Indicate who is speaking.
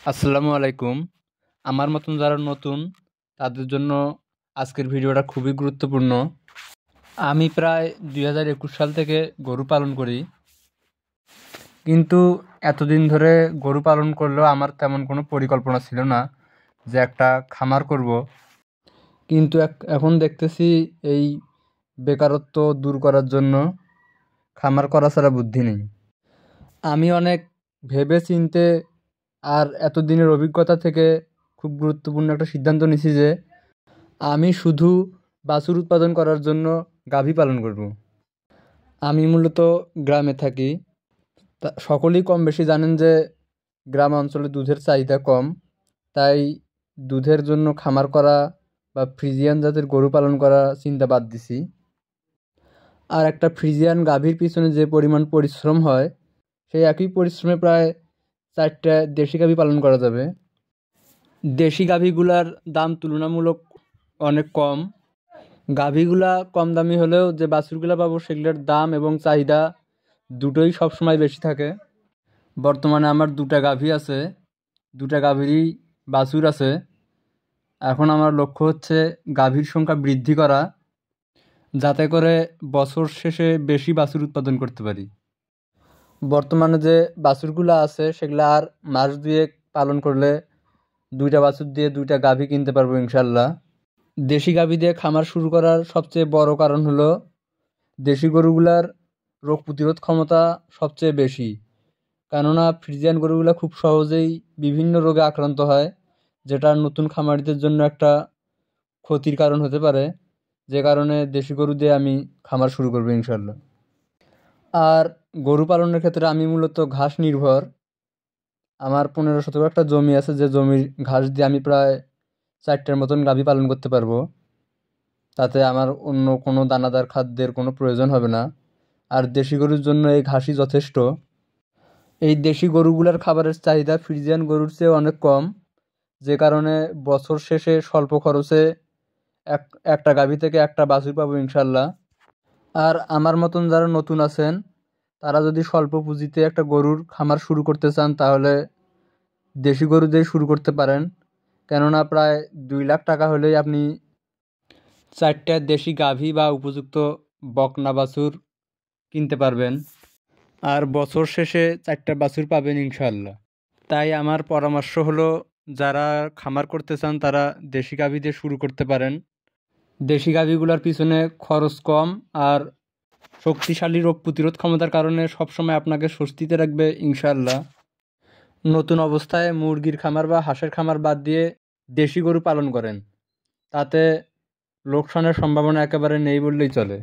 Speaker 1: আসসালামু আলাইকুম। আমার মতন যারা নতুন তাদের জন্য আজকের ভিডিওটা খুবই গুরুত্বপূর্ণ। আমি প্রায় 2021 সাল থেকে গরু পালন করি, কিন্তু এতদিন ধরে গরু পালন করলেও আমার তেমন কোনো পরিকল্পনা ছিল না যে একটা খামার করব। কিন্তু এখন দেখতেছি এই বেকারত্ব দূর করার জন্য খামার করা ছাড়া বুদ্ধি নেই। আমি অনেক ভেবে চিন্তে আর এতদিনের অভিজ্ঞতা থেকে খুব গুরুত্বপূর্ণ একটা সিদ্ধান্ত নিছি যে আমি শুধু বাছুর উৎপাদন করার জন্য গাভী পালন করব। আমি মূলত গ্রামে থাকি। সকলেই কম বেশি জানেন যে গ্রাম অঞ্চলে দুধের চাহিদা কম, তাই দুধের জন্য খামার করা বা ফ্রিজিয়ান জাতের গরু পালন করা চিন্তা বাদ দিছি। আর একটা ফ্রিজিয়ান গাভীর পিছনে যে পরিমাণ পরিশ্রম হয়, সেই একই পরিশ্রমে প্রায় 4টা দেশি গাভী পালন করা যাবে। দেশি গাভীগুলার দাম তুলনামূলক অনেক কম। গাভীগুলা কম দামি হলেও যে বাছুরগুলা পাবো সেগুলোর দাম এবং চাহিদা দুটোই সবসময় বেশি থাকে। বর্তমানে আমার 2টা গাভী আছে, 2টা গাভীরই বাছুর আছে। এখন আমার লক্ষ্য হচ্ছে গাভীর সংখ্যা বৃদ্ধি করা, যাতে করে বছর শেষে বেশি বাছুর উৎপাদন করতে পারি। বর্তমানে যে বাছুরগুলো আছে সেগুলো আর মাস দুয়েক পালন করলে 2টা বাছুর দিয়ে 2টা গাভী কিনতে পারবো ইনশাল্লাহ। দেশি গাভী দিয়ে খামার শুরু করার সবচেয়ে বড় কারণ হলো দেশি গরুগুলার রোগ প্রতিরোধ ক্ষমতা সবচেয়ে বেশি। কেননা ফ্রিজিয়ান গরুগুলা খুব সহজেই বিভিন্ন রোগে আক্রান্ত হয়, যেটা নতুন খামারিদের জন্য একটা ক্ষতির কারণ হতে পারে। যে কারণে দেশি গরু দিয়ে আমি খামার শুরু করবো ইনশাল্লাহ। আর গরু পালনের ক্ষেত্রে আমি মূলত ঘাস নির্ভর। আমার 15 শতক একটা জমি আছে, যে জমির ঘাস দিয়ে আমি প্রায় 4টার মতন গাভী পালন করতে পারবো। তাতে আমার অন্য কোনো দানাদার খাদ্যের কোনো প্রয়োজন হবে না। আর দেশি গরুর জন্য এই ঘাসই যথেষ্ট। এই দেশি গরুগুলার খাবারের চাহিদা ফ্রিজিয়ান গরুর চেয়ে অনেক কম, যে কারণে বছর শেষে স্বল্প খরচে একটা গাভী থেকে একটা বাছুর পাবো ইনশাল্লাহ। আর আমার মতন যারা নতুন আছেন, তারা যদি স্বল্প পুঁজিতে একটা গরুর খামার শুরু করতে চান, তাহলে দেশি গরু দিয়ে শুরু করতে পারেন। কেননা প্রায় 2 লাখ টাকা হলেই আপনি 4টা দেশি গাভী বা উপযুক্ত বকনা বাছুর কিনতে পারবেন। আর বছর শেষে 4টা বাছুর পাবেন ইনশাল্লাহ। তাই আমার পরামর্শ হলো, যারা খামার করতে চান তারা দেশি গাভী দিয়ে শুরু করতে পারেন। দেশি গাভীগুলোর পিছনে খরচ কম আর শক্তিশালী রোগ প্রতিরোধ ক্ষমতার কারণে সবসময় আপনাকে স্বস্তিতে রাখবে ইনশাল্লাহ। নতুন অবস্থায় মুরগির খামার বা হাঁসের খামার বাদ দিয়ে দেশি গরু পালন করেন, তাতে লোকসানের সম্ভাবনা একেবারে নেই বললেই চলে।